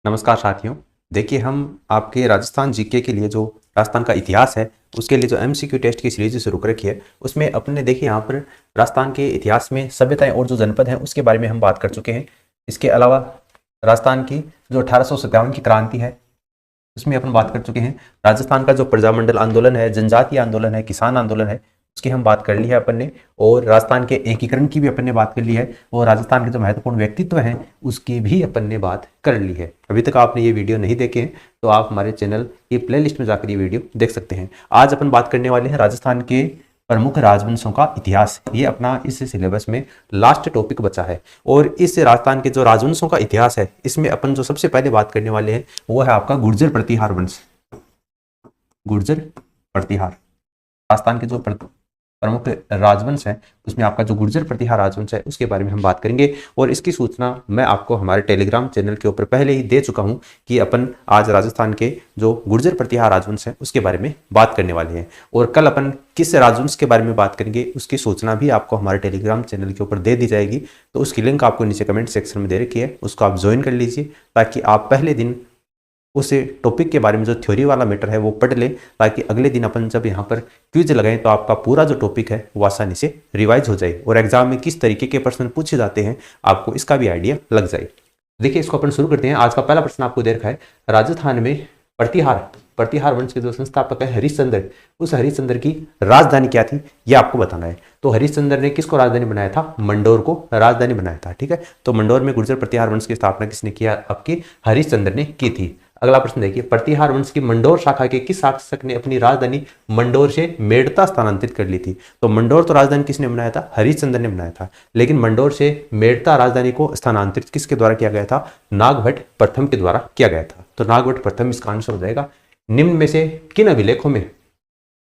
नमस्कार साथियों। देखिए, हम आपके राजस्थान जीके के लिए जो राजस्थान का इतिहास है उसके लिए जो एमसीक्यू टेस्ट की सीरीज शुरू कर रखी है उसमें अपने देखिए यहाँ पर राजस्थान के इतिहास में सभ्यताएं और जो जनपद हैं उसके बारे में हम बात कर चुके हैं। इसके अलावा राजस्थान की जो 1857 की क्रांति है उसमें अपन बात कर चुके हैं। राजस्थान का जो प्रजामंडल आंदोलन है, जनजातीय आंदोलन है, किसान आंदोलन है, उसकी हम बात कर ली है अपन ने। और राजस्थान के एकीकरण की भी अपन ने बात कर ली है और राजस्थान के जो महत्वपूर्ण व्यक्तित्व हैं उसकी भी अपन ने बात कर ली है। अभी तक आपने ये वीडियो नहीं देखे हैं तो आप हमारे चैनल की प्लेलिस्ट में जाकर ये वीडियो देख सकते हैं। आज अपन बात करने वाले हैं राजस्थान के प्रमुख राजवंशों का इतिहास। ये अपना इस सिलेबस में लास्ट टॉपिक बचा है और इस राजस्थान के जो राजवंशों का इतिहास है इसमें अपन जो सबसे पहले बात करने वाले हैं वो है आपका गुर्जर प्रतिहार वंश। गुर्जर प्रतिहार राजस्थान के जो प्रमुख राजवंश है उसमें आपका जो गुर्जर प्रतिहार राजवंश है उसके बारे में हम बात करेंगे। और इसकी सूचना मैं आपको हमारे टेलीग्राम चैनल के ऊपर पहले ही दे चुका हूं कि अपन आज राजस्थान के जो गुर्जर प्रतिहार राजवंश है उसके बारे में बात करने वाले हैं और कल अपन किस राजवंश के बारे में बात करेंगे उसकी सूचना भी आपको हमारे टेलीग्राम चैनल के ऊपर दे दी जाएगी। तो उसकी लिंक आपको नीचे कमेंट सेक्शन में दे रखी है, उसको आप ज्वाइन कर लीजिए ताकि आप पहले दिन उस टॉपिक के बारे में जो थ्योरी वाला मैटर है वो पढ़ लें, ताकि अगले दिन अपन जब यहाँ पर क्विज लगाएं तो आपका पूरा जो टॉपिक है वो आसानी से रिवाइज हो जाए और एग्जाम में किस तरीके के प्रश्न पूछे जाते हैं आपको इसका भी आइडिया लग जाए। देखिए, इसको अपन शुरू करते हैं। आज का पहला प्रश्न आपको दे रखा है, राजस्थान में प्रतिहार वंश के जो संस्थापक है हरिश्चंद्र, उस हरिश्चंद्र की राजधानी क्या थी ये आपको बताना है। तो हरिश्चंद्र ने किसको राजधानी बनाया था? मंडोर को राजधानी बनाया था। ठीक है, तो मंडोर में गुर्जर प्रतिहार वंश की स्थापना किसने किया? आपकी हरिश्चंद्र ने की थी। अगला प्रश्न देखिए, प्रतिहार वंश की मंडोर शाखा के किस शासक ने अपनी राजधानी मंडोर से मेड़ता स्थानांतरित कर ली थी? तो मंडोर तो राजधानी किसने बनाया था? हरिश्चंद्र ने बनाया था, लेकिन मंडोर से मेड़ता राजधानी को स्थानांतरित किसके द्वारा किया गया था? नागभट्ट प्रथम के द्वारा किया गया था। तो नागभट्ट प्रथम इसका आंसर हो जाएगा। निम्न में से किन अभिलेखों में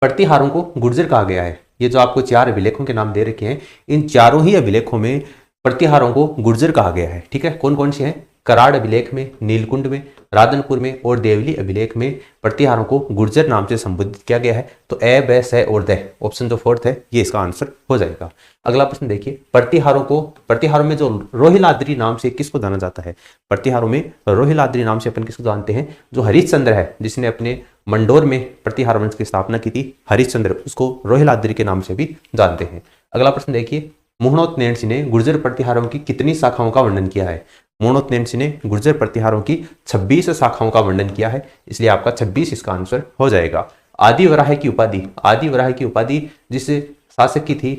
प्रतिहारों को गुर्जर कहा गया है? ये जो आपको 4 अभिलेखों के नाम दे रखे हैं, इन चारों ही अभिलेखों में प्रतिहारों को गुर्जर कहा गया है। ठीक है, कौन कौन से हैं? कराड़ अभिलेख में, नीलकुंड में, राधनपुर में और देवली अभिलेख में प्रतिहारों को गुर्जर नाम से संबोधित किया गया है। तो ए, ब, स और द, ऑप्शन जो फोर्थ है ये इसका आंसर हो जाएगा। अगला प्रश्न देखिए, प्रतिहारों में जो रोहिलाद्री नाम से किसको जाना जाता है? प्रतिहारों में रोहिलाद्री नाम से अपन किसको जानते हैं? जो हरिश्चंद्र है जिसने अपने मंडोर में प्रतिहार वंश की स्थापना की थी, हरिश्चंद्र, उसको रोहिलाद्री के नाम से भी जानते हैं। अगला प्रश्न देखिए, मुहणोत नैणसी ने गुर्जर प्रतिहारों की कितनी शाखाओं का वर्णन किया है? मुहणोत नैणसी ने गुर्जर प्रतिहारों की 26 शाखाओं का वर्णन किया है, इसलिए आपका 26 इसका आंसर हो जाएगा। आदिवराह की उपाधि जिस शासक की थी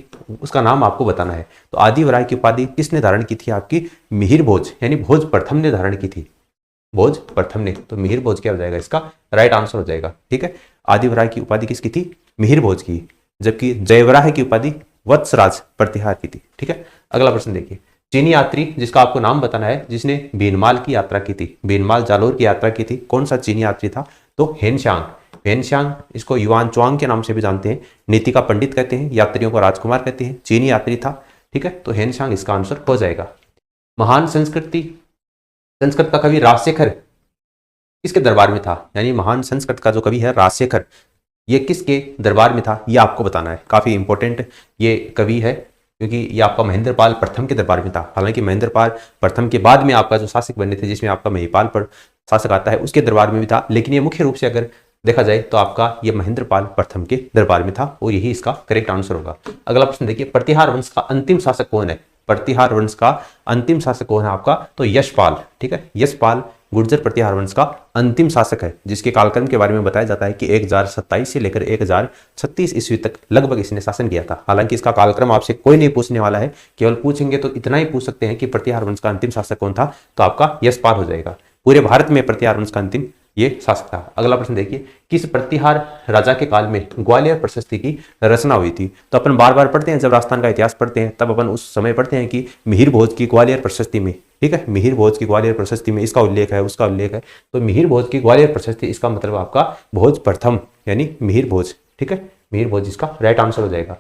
उसका नाम आपको बताना है। तो आदिवराह की उपाधि किसने धारण की थी? आपकी मिहिर भोज यानी भोज प्रथम ने धारण की थी, भोज प्रथम ने। तो मिहिर भोज क्या हो जाएगा? इसका राइट आंसर हो जाएगा। ठीक है, आदिवराह की उपाधि किसकी थी? मिहिर भोज की, जबकि जयवराह की उपाधि वत्सराज प्रतिहार की थी। ठीक है, अगला प्रश्न देखिए, चीनी यात्री जिसका आपको नाम बताना है जिसने भीनमाल की यात्रा की थी, भीनमाल जालोर की यात्रा की थी, कौन सा चीनी यात्री था? तो हेनशांग, इसको युआन चुआंग के नाम से भी जानते हैं, नीति का पंडित कहते हैं, यात्रियों को राजकुमार कहते हैं, चीनी यात्री था। ठीक है, तो हेनशांग इसका आंसर हो जाएगा। महान संस्कृत का कवि राजशेखर किसके दरबार में था? यानी महान संस्कृत का जो कवि है राजशेखर, ये किसके दरबार में था ये आपको बताना है। काफी इंपॉर्टेंट ये कवि है क्योंकि ये आपका महेंद्रपाल प्रथम के दरबार में था। हालांकि महेंद्रपाल प्रथम के बाद में आपका जो शासक बने थे जिसमें आपका महिपाल पर शासक आता है उसके दरबार में भी था, लेकिन ये मुख्य रूप से अगर देखा जाए तो आपका ये महेंद्रपाल प्रथम के दरबार में था और यही इसका करेक्ट आंसर होगा। अगला प्रश्न देखिए, प्रतिहार वंश का अंतिम शासक कौन है? प्रतिहार वंश का अंतिम शासक कौन है आपका? तो यशपाल। ठीक है, यशपाल गुर्जर प्रतिहार वंश का अंतिम शासक है, जिसके कालक्रम के बारे में बताया जाता है कि 1027 से लेकर 1036 ईस्वी तक लगभग इसने शासन किया था। हालांकि इसका कालक्रम आपसे कोई नहीं पूछने वाला है, केवल पूछेंगे तो इतना ही पूछ सकते हैं कि प्रतिहार वंश का अंतिम शासक कौन था, तो आपका यशपाल हो जाएगा। पूरे भारत में प्रतिहार वंश का अंतिम ये शासक था। अगला प्रश्न देखिए, किस प्रतिहार राजा के काल में ग्वालियर प्रशस्ति की रचना हुई थी? तो अपन बार बार पढ़ते हैं, जब राजस्थान का इतिहास पढ़ते हैं तब अपन उस समय पढ़ते हैं कि मिहिर भोज की ग्वालियर प्रशस्ति में, ठीक है, मिहिर भोज की ग्वालियर प्रशस्ति में इसका उल्लेख है, उसका उल्लेख है। तो मिहिर भोज की ग्वालियर प्रशस्ति इसका मतलब आपका भोज प्रथम यानी मिहिर भोज। ठीक है, मिहिर भोज इसका राइट आंसर हो जाएगा।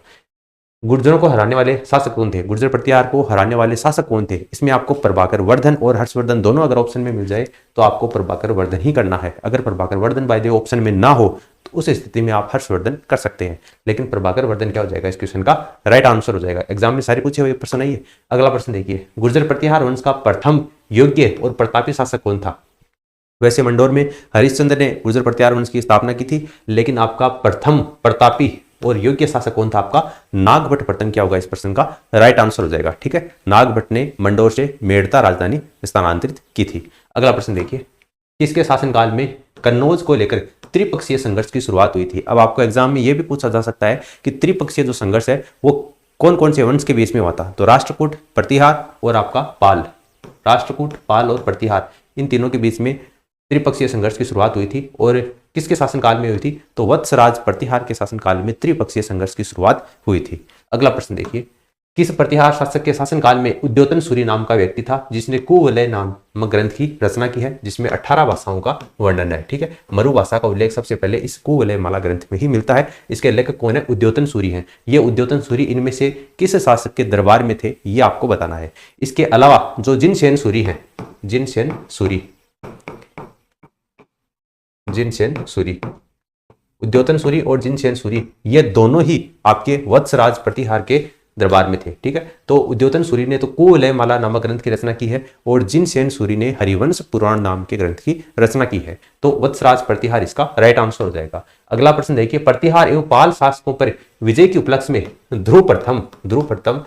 गुर्जरों को हराने वाले शासक कौन थे? गुर्जर प्रतिहार को हराने वाले शासक कौन थे? इसमें आपको प्रभाकर वर्धन और हर्षवर्धन दोनों अगर ऑप्शन में मिल जाए तो आपको प्रभाकर वर्धन ही करना है। अगर Prabhakar Vardhan by the option में ना हो तो उस स्थिति में आप हर्षवर्धन कर सकते हैं, लेकिन प्रभाकर वर्धन क्या हो जाएगा? इस क्वेश्चन का राइट आंसर हो जाएगा। एग्जाम में सारे पूछे हुए प्रश्न नहीं है। अगला प्रश्न देखिए, गुर्जर प्रतिहार वंश का प्रथम योग्य और प्रतापी शासक कौन था? वैसे मंडोर में हरिश्चंद्र ने गुर्जर प्रतिहार वंश की स्थापना की थी, लेकिन आपका प्रथम प्रतापी और योग्य शासक कौन था? आपका नागभट्ट प्रथम। क्या होगा इस प्रश्न का राइट आंसर हो जाएगा। ठीक है, नागभट्ट ने मंडोर से मेड़ता राजधानी स्थानांतरित की थी। अगला प्रश्न देखिए, किसके शासनकाल में कन्नौज को लेकर त्रिपक्षीय संघर्ष की शुरुआत हुई थी? अब आपको एग्जाम में यह भी पूछा जा सकता है कि त्रिपक्षीय जो संघर्ष है वो कौन कौन से वंश के बीच में हुआ था? तो राष्ट्रकूट, प्रतिहार और आपका पाल। राष्ट्रकूट, पाल और प्रतिहार, इन तीनों के बीच में त्रिपक्षीय संघर्ष की शुरुआत हुई थी। और किसके शासनकाल में हुई थी? तो वत्सराज प्रतिहार के शासनकाल में त्रिपक्षीय संघर्ष की शुरुआत हुई थी। अगला प्रश्न देखिए, किस प्रतिहार शासक के शासनकाल में उद्योतन सूरी नाम का व्यक्ति था जिसने कुवलय नामक ग्रंथ की रचना की है, जिसमें 18 भाषाओं का वर्णन है? ठीक है, मरु भाषा का उल्लेख सबसे पहले इस कुवलय माला ग्रंथ में ही मिलता है। इसके लेखक कौन है? उद्योतन सूरी हैं। ये उद्योतन सूरी इनमें से किस शासक के दरबार में थे, ये आपको बताना है। इसके अलावा जो जिनसेन सूरी हैं, जिनसेन सूरी, जिनसेन सूरी, उद्योतन सूरी और जिनसेन सूरी, ये दोनों ही आपके वत्सराज प्रतिहार के दरबार में थे। ठीक है, तो उद्योतन सूरी ने तो कुवलय माला नामक ग्रंथ की रचना की है और जिनसेन सूरी ने हरिवंश पुराण नाम के ग्रंथ की रचना की है। तो वत्सराज प्रतिहार इसका राइट आंसर हो जाएगा। अगला प्रश्न देखिए, प्रतिहार एवं पाल शासकों पर विजय के उपलक्ष्य में ध्रुव प्रथम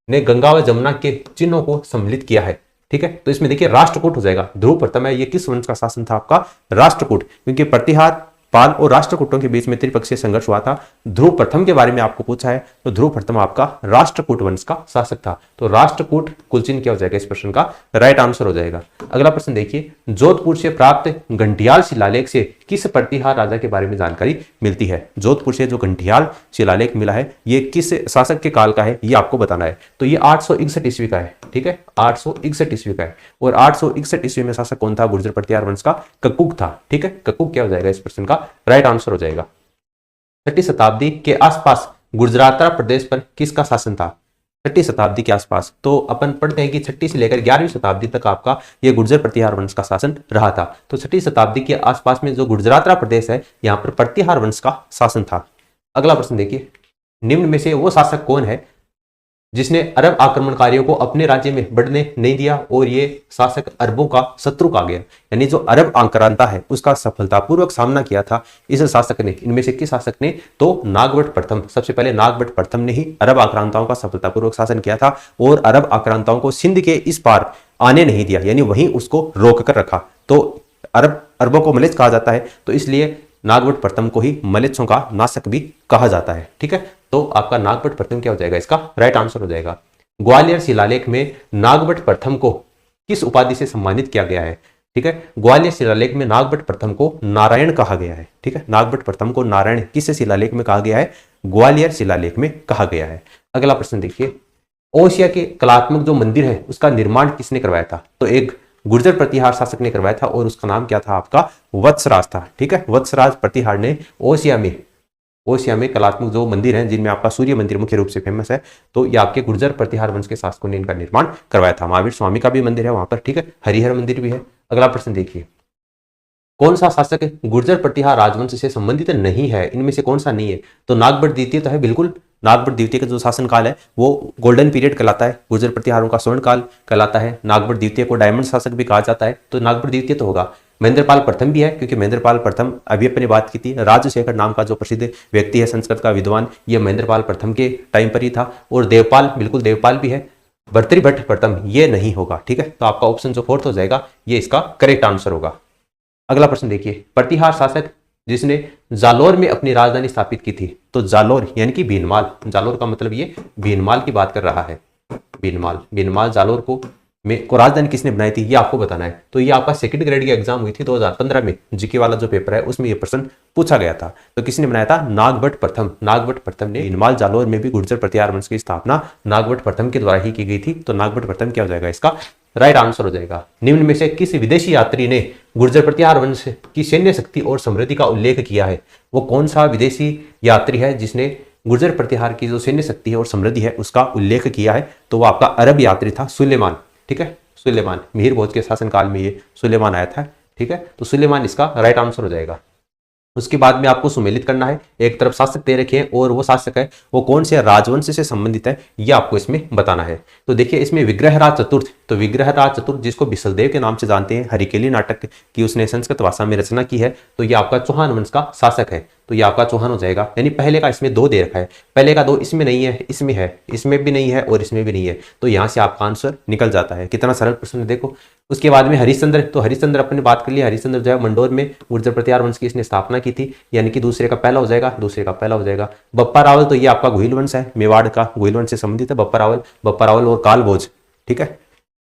ने गंगा व जमुना के चिन्हों को सम्मिलित किया है। ठीक है, तो इसमें देखिए राष्ट्रकूट हो जाएगा। ध्रुव प्रथम है, ये किस वंश का शासन था? आपका राष्ट्रकूट, क्योंकि प्रतिहार, पाल और राष्ट्रकूटों के बीच में त्रिपक्षीय संघर्ष हुआ था। ध्रुव प्रथम के बारे में आपको पूछा है, तो ध्रुव प्रथम आपका राष्ट्रकूट वंश का शासक था। तो राष्ट्रकूट कुलचिन्ह क्या हो जाएगा इस प्रश्न का राइट आंसर हो जाएगा। अगला प्रश्न देखिए, जोधपुर से प्राप्त घंटियाल शिलालेख से किस प्रतिहार राजा के बारे में जानकारी मिलती है? जोधपुर से जो घंटियाल शिलालेख मिला है ये किस शासक के काल का है, ये आपको बताना है। तो ये 861 ईस्वी का है। ठीक है, 861 ईस्वी का है। और 861 ईस्वी में शासक कौन था? गुर्जर प्रतिहार वंश का कक्कुक था। ठीक है, कक्कुक क्या हो जाएगा इस प्रश्न का राइट आंसर हो जाएगा। 6वीं शताब्दी के आसपास गुजरात प्रदेश पर किसका शासन था? 6वीं शताब्दी के आसपास, तो अपन पढ़ते हैं कि 6वीं से लेकर 11वीं शताब्दी तक आपका ये गुर्जर प्रतिहार वंश का शासन रहा था। तो 6वीं शताब्दी के आसपास में जो गुजरात प्रदेश है यहाँ पर प्रतिहार वंश का शासन था। अगला प्रश्न देखिए, निम्न में से वो शासक कौन है जिसने अरब आक्रमणकारियों को अपने राज्य में बढ़ने नहीं दिया और ये शासक अरबों का शत्रु कहा गया? यानी जो अरब आक्रांता है उसका सफलतापूर्वक सामना किया था इस शासक ने। इनमें से किस शासक ने? तो नागभट्ट प्रथम। सबसे पहले नागभट्ट प्रथम ने ही अरब आक्रांताओं का सफलतापूर्वक शासन किया था और अरब आक्रांताओं को सिंध के इस पार आने नहीं दिया, यानी वहीं उसको रोक कर रखा। तो अरबों को मलेच्छ कहा जाता है, तो इसलिए नागभट्ट प्रथम को ही मलेच्छों का नाशक भी कहा जाता है। ठीक है, तो आपका नागभट्ट प्रथम क्या हो जाएगा? इसका राइट आंसर हो जाएगा। ग्वालियर शिलालेख में नागभट्ट प्रथम को किस उपाधि से सम्मानित किया गया है? ठीक है, ग्वालियर शिलालेख में नागभट्ट प्रथम को नारायण कहा गया है। ठीक है, नागभट्ट प्रथम को नारायण किस शिलालेख में कहा गया है? ग्वालियर शिलालेख में कहा गया है। अगला प्रश्न देखिए, ओसिया के कलात्मक जो मंदिर है उसका निर्माण किसने करवाया था? तो एक गुर्जर प्रतिहार शासक ने करवाया था और उसका नाम क्या था? आपका वत्सराज था। ठीक है, वत्सराज प्रतिहार ने ओसिया में कलात्मक जो मंदिर हैं जिनमें आपका सूर्य मंदिर मुख्य रूप से फेमस है, तो ये आपके गुर्जर प्रतिहार वंश के शासकों ने इनका निर्माण करवाया था। महावीर स्वामी का भी मंदिर है वहां पर। ठीक है, हरिहर मंदिर भी है। अगला प्रश्न देखिए, कौन सा शासक गुर्जर प्रतिहार राजवंश से संबंधित नहीं है? इनमें से कौन सा नहीं है? तो नागभट्ट द्वितीय तो है, बिल्कुल। नागभट्ट द्वितीय का जो शासनकाल है वो गोल्डन पीरियड कहलाता है, गुर्जर प्रतिहारों का स्वर्ण काल कहलाता है। नागभट्ट द्वितीय को डायमंड शासक भी कहा जाता है, तो नागभट्ट द्वितीय तो होगा। महेंद्रपाल प्रथम भी है, क्योंकि महेंद्रपाल प्रथम अभी अपनी बात की थी, राजशेखर नाम का जो प्रसिद्ध व्यक्ति है संस्कृत का विद्वान, ये महेंद्रपाल प्रथम के टाइम पर ही था। और देवपाल, बिल्कुल देवपाल भी है। भर्तृहट्ट प्रथम ये नहीं होगा। ठीक है, तो आपका ऑप्शन जो फोर्थ हो जाएगा ये इसका करेक्ट आंसर होगा। अगला प्रश्न देखिए, प्रतिहार शासक जिसने जालोर में अपनी राजधानी स्थापित की थी? तो जालोर यानी कि भीनमाल, जालोर का मतलब ये भीनमाल की बात कर रहा है। भीनमाल जालोर को राजधानी किसने बनाई थी ये आपको बताना है। तो ये आपका सेकंड ग्रेड की एग्जाम हुई थी 2015 में, जीके वाला जो पेपर है उसमें ये प्रश्न पूछा गया था। तो किसने बनाया था? नागभट्ट प्रथम। नागभट्ट प्रथम ने भीनमाल जालोर में भी गुर्जर प्रतिहार वंश की स्थापना नागभट्ट प्रथम के द्वारा ही की गई थी। तो नागभट्ट प्रथम क्या हो जाएगा? इसका राइट आंसर हो जाएगा। निम्न में से किस विदेशी यात्री ने गुर्जर प्रतिहार वंश की सैन्य शक्ति और समृद्धि का उल्लेख किया है? वो कौन सा विदेशी यात्री है जिसने गुर्जर प्रतिहार की जो सैन्य शक्ति है और समृद्धि है उसका उल्लेख किया है? तो वो आपका अरब यात्री था, सुलेमान। ठीक है, सुलेमान, मिहिर भोज के शासनकाल में ये सुलेमान आया था। ठीक है, तो सुलेमान इसका राइट आंसर हो जाएगा। उसके बाद में आपको सुमेलित करना है, एक तरफ शासक दे रखे हैं और वो शासक है वो कौन से राजवंश से संबंधित है ये आपको इसमें बताना है। तो देखिए इसमें विग्रहराज चतुर्थ, तो विग्रहराज चतुर्थ जिसको बिसलदेव के नाम से जानते हैं, हरिकेली नाटक की उसने संस्कृत भाषा में रचना की है, तो ये आपका चौहान वंश का शासक है, तो ये आपका चौहान हो जाएगा। यानी पहले का इसमें 2 दे रखा है, पहले का 2 इसमें नहीं है, इसमें है, इसमें भी नहीं है और इसमें भी नहीं है, तो यहां से आपका आंसर निकल जाता है। कितना सरल प्रश्न है देखो। उसके बाद में हरिश्चंद्र, तो हरिश्चंद्र अपने बात कर लिया, हरिश्चंद्र जो है मंडोर में गुर्जर प्रतिहार वंश की इसने स्थापना की थी, यानी कि दूसरे का पहला हो जाएगा, दूसरे का पहला हो जाएगा। बप्पा रावल, तो ये आपका घुइल वंश है, मेवाड़ का घुइल वंश से संबंधित है बप्पा रावल और कालभोज, ठीक है,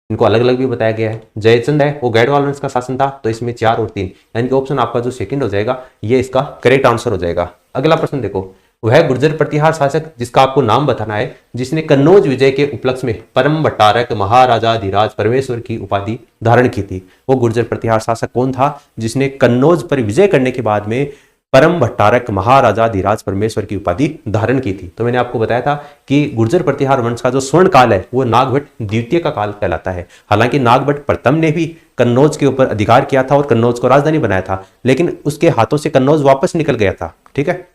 इनको अलग अलग भी बताया गया है। जयचंद है वो गैडवाल वंश का शासन था, तो इसमें 4 और 3, यानी कि ऑप्शन आपका जो सेकंड हो जाएगा ये इसका करेक्ट आंसर हो जाएगा। अगला प्रश्न देखो, वह गुर्जर प्रतिहार शासक जिसका आपको नाम बताना है जिसने कन्नौज विजय के उपलक्ष्य में परम भट्टारक महाराजाधिराज परमेश्वर की उपाधि धारण की थी। वो गुर्जर प्रतिहार शासक कौन था जिसने कन्नौज पर विजय करने के बाद में परम भट्टारक महाराजाधिराज परमेश्वर की उपाधि धारण की थी? तो मैंने आपको बताया था कि गुर्जर प्रतिहार वंश का जो स्वर्ण काल है वो नागभट्ट द्वितीय का काल कहलाता है। हालांकि नागभट्ट प्रथम ने भी कन्नौज के ऊपर अधिकार किया था और कन्नौज को राजधानी बनाया था, लेकिन उसके हाथों से कन्नौज वापस निकल गया था, ठीक है।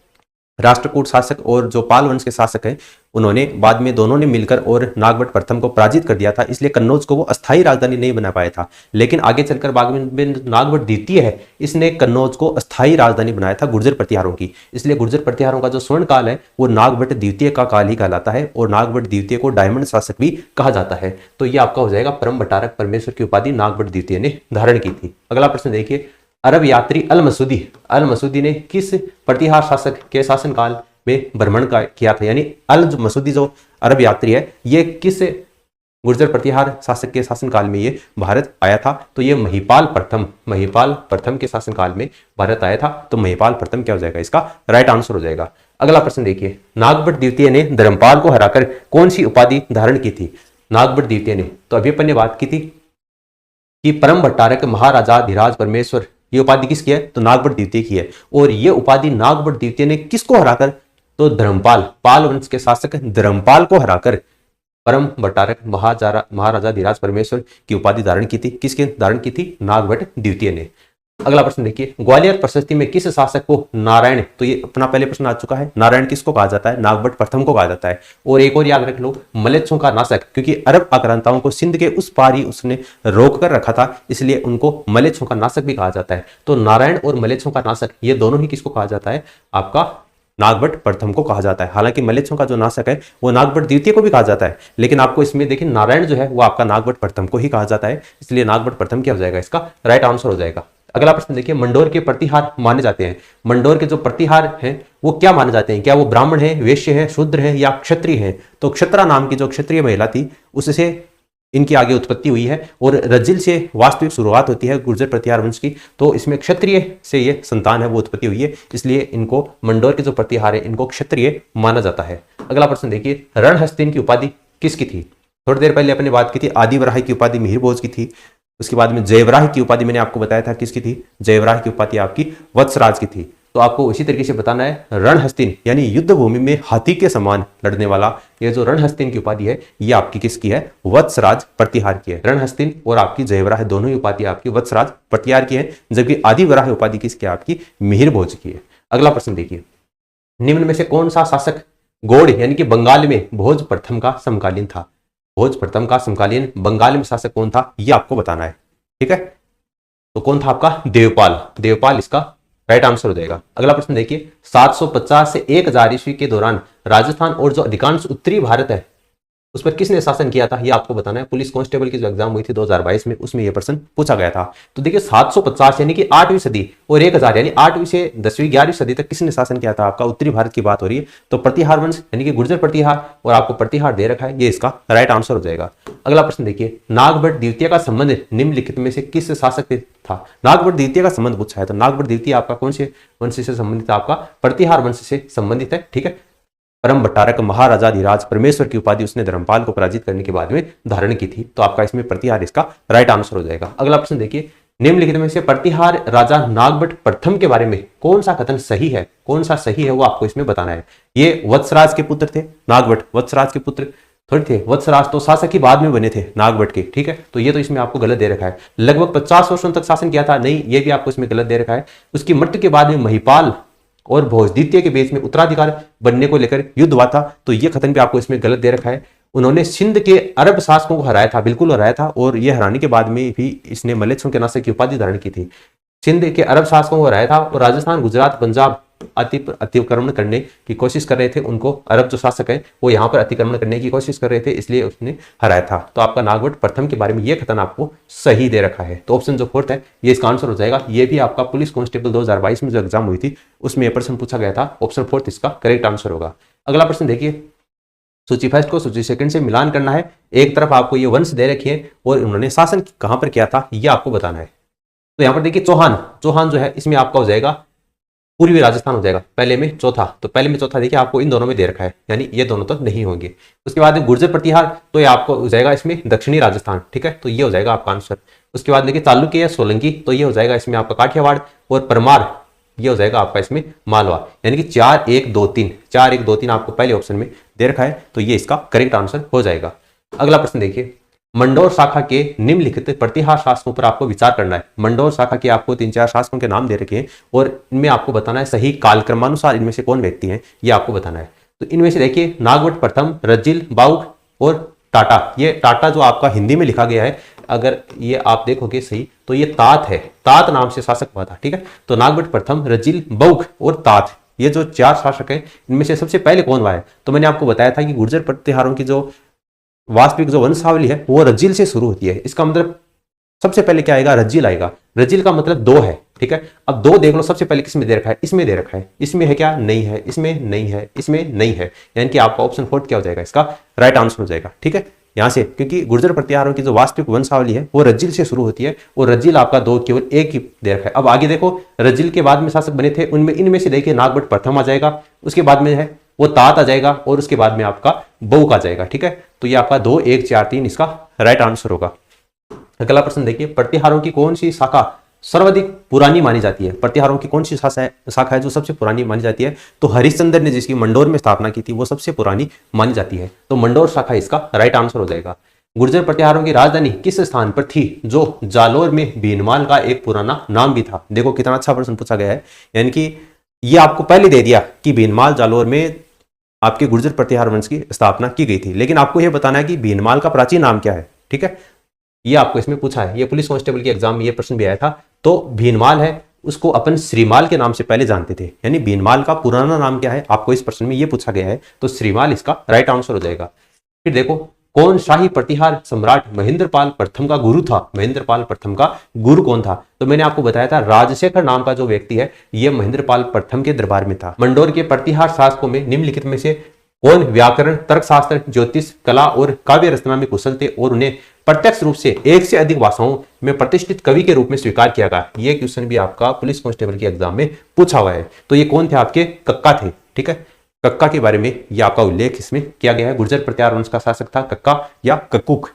राष्ट्रकूट शासक और जो पाल वंश के शासक हैं उन्होंने बाद में दोनों ने मिलकर और नागभट्ट प्रथम को पराजित कर दिया था, इसलिए कन्नौज को वो अस्थायी राजधानी नहीं बना पाया था। लेकिन आगे चलकर बाद में नागभट्ट द्वितीय है, इसने कन्नौज को अस्थायी राजधानी बनाया था गुर्जर प्रतिहारों की, इसलिए गुर्जर प्रतिहारों का जो स्वर्ण काल है वो नागभट्ट द्वितीय का काल ही कहलाता है और नागभट्ट द्वितीय को डायमंड शासक भी कहा जाता है। तो ये आपका हो जाएगा परम भट्टारक परमेश्वर की उपाधि नागभट्ट द्वितीय ने धारण की थी। अगला प्रश्न देखिए, अरब यात्री अल मसूदी ने किस प्रतिहार शासक के शासनकाल में भ्रमण किया था? यानी अल मसूदी जो अरब यात्री है ये किस गुर्जर प्रतिहार शासक के शासनकाल में ये भारत आया था? तो ये महिपाल प्रथम के शासनकाल में भारत आया था, तो महिपाल प्रथम क्या हो जाएगा इसका राइट आंसर हो जाएगा। अगला प्रश्न देखिए, नागभट्ट द्वितीय ने धर्मपाल को हराकर कौन सी उपाधि धारण की थी? नागभट्ट द्वितीय ने, तो अभी अपन ने बात की थी कि परम भट्टारक महाराजाधिराज परमेश्वर, ये उपाधि किसकी है? तो नागभट्ट द्वितीय की है। और ये उपाधि नागभट्ट द्वितीय ने किसको हराकर? तो धर्मपाल, पाल वंश के शासक धर्मपाल को हराकर परम भट्टारक महाराजाधिराज परमेश्वर की उपाधि धारण की थी। किसके धारण की थी? नागभट्ट द्वितीय ने। अगला प्रश्न देखिए, ग्वालियर प्रशस्ति में किस शासक को नारायण, तो ये अपना पहले प्रश्न आ चुका है, नारायण किसको कहा जाता है? नागभट्ट प्रथम को कहा जाता है। और एक और याद रख लो, मलेच्छों का नाशक, क्योंकि अरब आक्रांताओं को सिंध के उस पार ही उसने रोक कर रखा था, इसलिए उनको मलेच्छों का नाशक भी कहा जाता है। तो नारायण और मलेच्छों का नाशक ये दोनों ही किसको कहा जाता है? आपका नागभट्ट प्रथम को कहा जाता है। हालांकि मलेच्छों का जो नाशक है वो नागभट्ट द्वितीय को भी कहा जाता है, लेकिन आपको इसमें देखिए नारायण जो है वो आपका नागभट्ट प्रथम को ही कहा जाता है, इसलिए नागभट्ट प्रथम क्या हो जाएगा इसका राइट आंसर हो जाएगा। अगला प्रश्न देखिए, मंडोर के प्रतिहार माने जाते हैं, मंडोर के जो प्रतिहार हैं वो क्या माने जाते हैं? क्या वो ब्राह्मण है, वैश्य है, शूद्र है या क्षत्रिय है? तो क्षत्रा नाम की जो क्षत्रिय महिला थी उससे इनकी आगे उत्पत्ति हुई है और रजिल से वास्तविक शुरुआत होती है गुर्जर प्रतिहार वंश की, तो इसमें क्षत्रिय से ये संतान है वो उत्पत्ति हुई है, इसलिए इनको मंडोर के जो प्रतिहार है इनको क्षत्रिय माना जाता है। अगला प्रश्न देखिए, रणहस्तिन की उपाधि किसकी थी? थोड़ी देर पहले अपने बात की थी आदिवराही की उपाधि मिहिर भोज की थी, उसके बाद में जयवराह की उपाधि मैंने आपको बताया था किसकी थी? जयवराह की उपाधि आपकी वत्सराज की थी। तो आपको इसी तरीके से बताना है रणहस्तिन यानी युद्ध भूमि में हाथी के समान लड़ने वाला ये जो रणहस्तिन की उपाधि है ये आपकी किसकी है? वत्सराज प्रतिहार की है। रणहस्तिन और आपकी जयवराह दोनों ही उपाधि आपकी वत्सराज प्रतिहार की है, जबकि आदिवराह उपाधि किसकी है? आपकी मिहिर भोज की है। अगला प्रश्न देखिए, निम्न में से कौन सा शासक गौड़ यानी कि बंगाल में भोज प्रथम का समकालीन था? भोज प्रथम का समकालीन बंगाल में शासक कौन था ये आपको बताना है, ठीक है। तो कौन था आपका? देवपाल, देवपाल इसका राइट आंसर हो जाएगा। अगला प्रश्न देखिए, 750 से 1000 ईस्वी के दौरान राजस्थान और जो अधिकांश उत्तरी भारत है उस पर किसने शासन किया था ये आपको बताना है। पुलिस कांस्टेबल की जो एग्जाम हुई थी 2022 में उसमें यह प्रश्न पूछा गया था। तो देखिए 750 यानी कि 8वीं सदी और 1000 यानी 8वीं से 10वीं 11वीं सदी तक किसने शासन किया था? आपका उत्तरी भारत की बात हो रही है, तो प्रतिहार वंश यानी कि गुर्जर प्रतिहार, और आपको प्रतिहार दे रखा है, ये इसका राइट आंसर हो जाएगा। अगला प्रश्न देखिए, नागभट्ट द्वितीय का संबंध निम्नलिखित में से किस शासक से था? नागभट्ट द्वितीय का संबंध पूछा है, तो नागभट्ट द्वितीय आपका कौन से वंश से संबंधित है? आपका प्रतिहार वंश से संबंधित है, ठीक है। परम भट्टारक महाराजाधिराज परमेश्वर की उपाधि उसने धर्मपाल को पराजित करने के बाद में धारण की थी, तो आपका इसमें प्रतिहार इसका राइट आंसर हो जाएगा। अगला प्रश्न देखिए, निम्नलिखित में से प्रतिहार राजा नागभट्ट प्रथम के बारे में कौन सा कथन सही है? कौन सा सही है वो आपको इसमें बताना है। ये वत्सराज के पुत्र थे, नागभट्ट वत्सराज के पुत्र थोड़ी थे। वत्सराज तो शासक ही बाद में बने थे नागभट्ट के, ठीक है। तो ये तो इसमें आपको गलत दे रखा है। लगभग 50 वर्षों तक शासन किया था, नहीं, ये भी आपको इसमें गलत दे रखा है। उसकी मृत्यु के बाद में महिपाल और भोज द्वितीय के बीच में उत्तराधिकार बनने को लेकर युद्ध हुआ था, तो ये कथन भी आपको इसमें गलत दे रखा है। उन्होंने सिंध के अरब शासकों को हराया था, बिल्कुल हराया था, और यह हराने के बाद में भी इसने मल्लेश्वर के नाम की उपाधि धारण की थी। सिंध के अरब शासकों को हराया था और राजस्थान, गुजरात, पंजाब अतिक्रमण करने की कोशिश कर रहे थे। उनको अरब जो शासक है वो यहाँ पर अतिक्रमण करने की कोशिश कर रहे थे, इसलिए उसने हराया था। तो आपका नागभट्ट प्रथम के बारे में ये कथन आपको सही दे रखा है। तो ऑप्शन जो फोर्थ है ये इसका आंसर हो जाएगा। ये भी आपका पुलिस कांस्टेबल 2022 में जो एग्जाम हुई थी उसमें यह प्रश्न पूछा गया था। ऑप्शन फोर्थ इसका करेक्ट आंसर होगा। अगला प्रश्न देखिए, सूची फर्स्ट को सूची सेकंड से मिलान करना है। एक तरफ आपको ये वंश दे रखी है और उन्होंने शासन कहां पर किया था ये आपको बताना है। तो यहां पर देखिए चौहान जो है इसमें आपका हो जाएगा पूर्वी राजस्थान हो जाएगा। पहले में चौथा, तो पहले में चौथा देखिए आपको इन दोनों में दे रखा है, यानी ये दोनों तो नहीं होंगे। उसके बाद गुर्जर प्रतिहार, तो ये आपको हो जाएगा इसमें दक्षिणी राजस्थान, ठीक है, तो ये हो जाएगा आपका आंसर। उसके बाद देखिए चालुक्य या सोलंकी, तो ये हो जाएगा इसमें आपका काठियावाड़, और परमार ये हो जाएगा आपका इसमें मालवा। यानी कि 4 1 2 3 4 1 2 3 आपको पहले ऑप्शन में दे रखा है, तो ये इसका करेक्ट आंसर हो जाएगा। अगला प्रश्न देखिए, मंडोर शाखा के निम्नलिखित प्रतिहार शासकों पर आपको विचार करना है। मंडोर शाखा के आपको 3-4 शासकों के नाम दे रखे हैं और इनमें आपको बताना है सही कालक्रमानुसार इनमें से कौन व्यक्ति हैं, ये आपको बताना है। तो इनमें से देखिए नागवट प्रथम, रज्जिल, बाउक और टाटा। ये टाटा जो आपका हिंदी में लिखा गया है, अगर ये आप देखोगे सही तो ये तात है, तात नाम से शासक हुआ था, ठीक है। तो नागवट प्रथम, रज्जिल, बाउक और तात, ये जो 4 शासक हैं इनमें से सबसे पहले कौन हुआ है। तो मैंने आपको बताया था कि गुर्जर प्रतिहारों की जो वास्तविक जो वंशावली है वो रज्जिल से शुरू होती है। इसका मतलब सबसे पहले क्या आएगा, रज्जिल आएगा। रज्जिल का मतलब 2 है, ठीक है। अब 2 देख लो, सबसे पहले किसमें दे रखा है, इसमें दे रखा है। इसमें है क्या, नहीं है, इसमें नहीं है, इसमें नहीं है, यानी कि आपका ऑप्शन 4 क्या हो जाएगा, इसका राइट आंसर हो जाएगा, ठीक है। यहां से क्योंकि गुर्जर प्रतिहारों की जो वास्तविक वंशावली है वो रज्जिल से शुरू होती है और रज्जिल आपका 2 केवल एक ही दे रखा है। अब आगे देखो, रज्जिल के बाद में शासक बने थे उनमें इनमें से देखिए नागवट प्रथम आ जाएगा, उसके बाद में है वो तात आ जाएगा और उसके बाद में आपका बौक आ जाएगा, ठीक है। तो ये आपका 2 1 4 3 इसका राइट आंसर होगा। अगला प्रश्न देखिए, प्रतिहारों की कौन सी शाखा सर्वाधिक पुरानी मानी जाती है। प्रतिहारों की कौन सी शाखा है जो सबसे पुरानी मानी जाती है। तो हरिश्चंद्र ने जिसकी मंडोर में स्थापना की थी वो सबसे पुरानी मानी जाती है, तो मंडोर शाखा इसका राइट आंसर हो जाएगा। गुर्जर प्रतिहारों की राजधानी किस स्थान पर थी, जो जालोर में भीनमाल का एक पुराना नाम भी था। देखो कितना अच्छा प्रश्न पूछा गया है, यानी कि ये आपको पहले दे दिया कि भीनमाल जालोर में आपके गुर्जर प्रतिहार वंश की स्थापना की गई थी, लेकिन आपको यह बताना है कि भीनमाल का प्राचीन नाम क्या है, ठीक है। ये आपको इसमें पूछा है, ये पुलिस कांस्टेबल के एग्जाम में ये प्रश्न भी आया था। तो भीनमाल है उसको अपन श्रीमाल के नाम से पहले जानते थे, यानी भीनमाल का पुराना नाम क्या है आपको इस प्रश्न में ये पूछा गया है, तो श्रीमाल इसका राइट आंसर हो जाएगा। फिर देखो, कौन शाही प्रतिहार सम्राट महेंद्रपाल प्रथम का गुरु था। महेंद्रपाल प्रथम का गुरु कौन था, तो मैंने आपको बताया था राजशेखर नाम का जो व्यक्ति है ये महेंद्रपाल प्रथम के दरबार में था। मंडोर के प्रतिहार शासकों में निम्नलिखित में से कौन व्याकरण, तर्कशास्त्र, ज्योतिष, कला और काव्य रचना में कुशल थे और उन्हें प्रत्यक्ष रूप से एक से अधिक भाषाओं में प्रतिष्ठित कवि के रूप में स्वीकार किया गया। ये क्वेश्चन भी आपका पुलिस कांस्टेबल के एग्जाम में पूछा हुआ है। तो ये कौन थे, आपके कक्का थे, ठीक है। कक्का के बारे में यह आपका उल्लेख इसमें किया गया है। गुर्जर प्रतिहार वंश का शासक था कक्का या कक्कुक,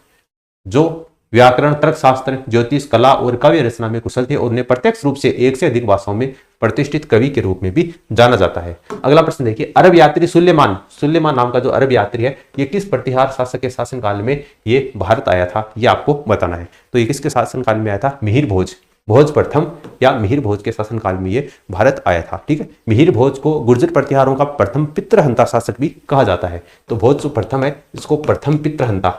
जो व्याकरण, तर्कशास्त्र, ज्योतिष, कला और काव्य रचना में कुशल थे और उन्हें प्रत्यक्ष रूप से एक से अधिक भाषाओं में प्रतिष्ठित कवि के रूप में भी जाना जाता है। अगला प्रश्न देखिए, अरब यात्री सुलेमान नाम का जो अरब यात्री है ये किस प्रतिहार शासक के शासनकाल में ये भारत आया था, ये आपको बताना है। तो ये किसके शासनकाल में आया था, मिहिर भोज, भोज प्रथम या मिहिर भोज के शासनकाल में ये भारत आया था, ठीक है। मिहिर भोज को गुर्जर प्रतिहारों का प्रथम पितृहंता शासक भी कहा जाता है। तो भोज जो प्रथम है इसको प्रथम पितृहंता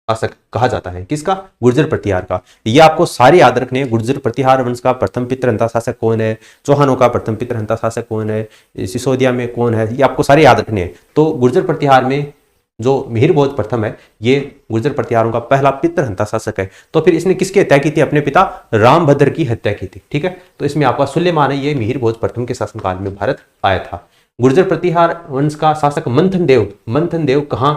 शासक कहा जाता है, किसका, गुर्जर प्रतिहार का। ये आपको सारे याद रखने हैं। गुर्जर प्रतिहार वंश का प्रथम पितृहंता शासक कौन है, चौहानों का प्रथम पितृहंता शासक कौन है, सिसोदिया में कौन है, ये आपको सारे याद रखने हैं। तो गुर्जर प्रतिहार में जो मिहिर भोज प्रथम है ये गुर्जर प्रतिहारों का पहला पितृहंता शासक है। तो फिर इसने किसकी हत्या की थी, अपने पिता रामभद्र की हत्या की थी, ठीक है। तो इसमें आपका सुलेमान है, ये मिहिर भोज प्रथम के शासनकाल में भारत आया था। गुर्जर प्रतिहार वंश का शासक मंथन देव कहां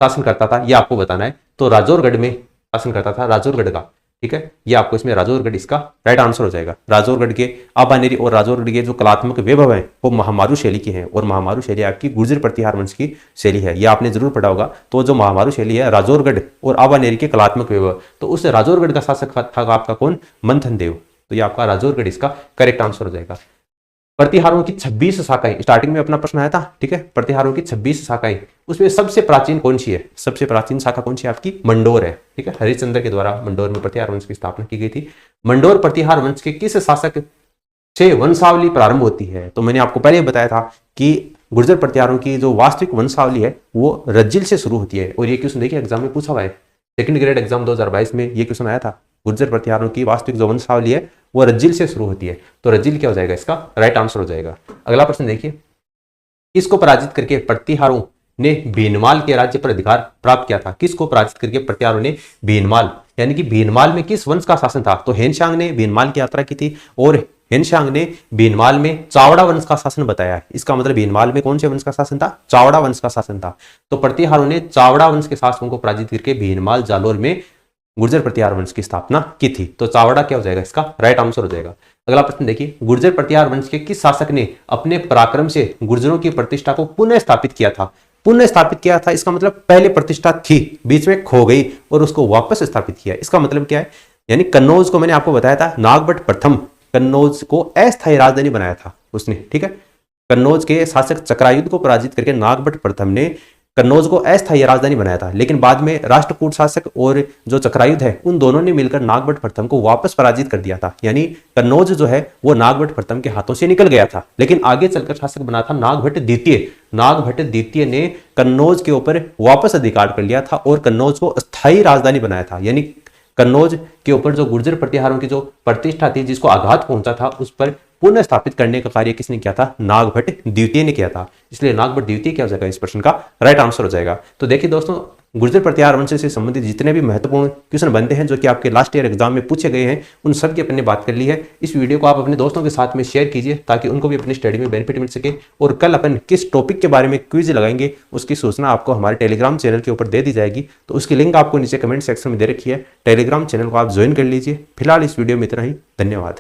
शासन करता था ये आपको बताना है। तो राजौरगढ़ में शासन करता था, राजौरगढ़ का, ठीक है। ये आपको इसमें राजौरगढ़ इसका राइट आंसर हो जाएगा। राजौरगढ़ के आबानेरी और राजौरगढ़ के जो कलात्मक वैभव है वो महामारू शैली की है और महामारू शैली आपकी गुर्जर प्रतिहार वंश की शैली है, ये आपने जरूर पढ़ा होगा। तो जो महामारू शैली है राजौरगढ़ और आबानेरी के कलात्मक वैभव, तो उस राजौरगढ़ का शासक था आपका कौन, मंथन देव। तो ये आपका राजौरगढ़ इसका करेक्ट आंसर हो जाएगा। प्रतिहारों की 26 शाखाएं, स्टार्टिंग में अपना प्रश्न आया था, ठीक है, प्रतिहारों की 26 शाखाएं, उसमें सबसे प्राचीन कौन सी है? सबसे प्राचीन शाखा कौन सी है आपकी? मंडोर है, ठीक है। हरिश्चंद्र के द्वारा मंडोर में प्रतिहार वंश की स्थापना की गई थी। मंडोर प्रतिहार वंश के किस शासक से वंशावली प्रारंभ होती है? तो मैंने आपको पहले बताया था कि गुर्जर प्रतिहारों की जो वास्तविक वंशावली है वो रज्जिल से शुरू होती है। और ये क्वेश्चन देखिए एग्जाम में पूछा हुआ है, सेकंड ग्रेड एग्जाम 2022 में ये क्वेश्चन आया था। गुर्जर प्रतिहारों की वास्तविक जो वंशावली है वो रज्जिल से शुरू होती है। तो रज्जिल क्या हो जाएगा? इसका राइट आंसर हो जाएगा। अगला प्रश्न देखिए, किसको पराजित करके प्रतिहारों ने भीनमाल के राज्य पर अधिकार प्राप्त किया था? किसको पराजित करके प्रतिहारों ने भीनमाल, यानी कि भीनमाल में किस वंश का शासन था? तो हेनशांग ने भीनमाल की यात्रा की थी और हेनशांग ने भीनमाल में चावड़ा वंश का शासन बताया है। इसका मतलब भीनमाल में कौन से वंश का शासन था? चावड़ा वंश का शासन था। तो प्रतिहारों ने चावड़ा वंश के शासकों को पराजित करके भीनमाल जालोर में गुर्जर प्रतिहार वंश की स्थापना की थी। तो चावड़ा क्या हो जाएगा? इसका राइट आंसर हो जाएगा। अगला प्रश्न देखिए, गुर्जर प्रतिहार वंश के किस शासक ने अपने पराक्रम से गुर्जरों की प्रतिष्ठा को पुनः स्थापित किया था? पुनः स्थापित किया था, इसका मतलब पहले प्रतिष्ठा थी, बीच में खो गई और उसको वापस स्थापित किया। इसका मतलब क्या है? यानी कन्नौज को मैंने आपको बताया था, नागभट्ट प्रथम कन्नौज को अस्थायी राजधानी बनाया था उसने, ठीक है। कन्नौज के शासक चक्रायुध को पराजित करके नागभट्ट प्रथम ने कन्नौज को अस्थायी राजधानी बनाया था, लेकिन बाद में राष्ट्रकूट शासक और जो चक्रायुध है उन दोनों ने मिलकर नागभट्ट प्रथम को वापस पराजित कर दिया था। यानी कन्नौज जो है वो नागभट्ट प्रथम के हाथों से निकल गया था, लेकिन आगे चलकर शासक बना था नागभट्ट द्वितीय। नागभट्ट द्वितीय ने कन्नौज के ऊपर वापस अधिकार कर लिया था और कन्नौज को अस्थायी राजधानी बनाया था। यानी कन्नौज के ऊपर जो गुर्जर प्रतिहारों की जो प्रतिष्ठा थी, जिसको आघात पहुंचा था, उस पर पुनः स्थापित करने का कार्य किसने किया था? नागभट्ट द्वितीय ने किया था। इसलिए नागभट्ट द्वितीय क्या हो जाएगा? इस प्रश्न का राइट आंसर हो जाएगा। तो देखिए दोस्तों, गुर्जर प्रतिहार वंश से संबंधित जितने भी महत्वपूर्ण क्वेश्चन बनते हैं जो कि आपके लास्ट ईयर एग्जाम में पूछे गए हैं, उन सब की अपने बात कर ली है। इस वीडियो को आप अपने दोस्तों के साथ में शेयर कीजिए ताकि उनको भी अपनी स्टडी में बेनिफिट मिल सके। और कल अपन किस टॉपिक के बारे में क्विज लगाएंगे उसकी सूचना आपको हमारे टेलीग्राम चैनल के ऊपर दे दी जाएगी। तो उसकी लिंक आपको नीचे कमेंट सेक्शन में दे रखी है, टेलीग्राम चैनल को आप ज्वाइन कर लीजिए। फिलहाल इस वीडियो में इतना ही, धन्यवाद।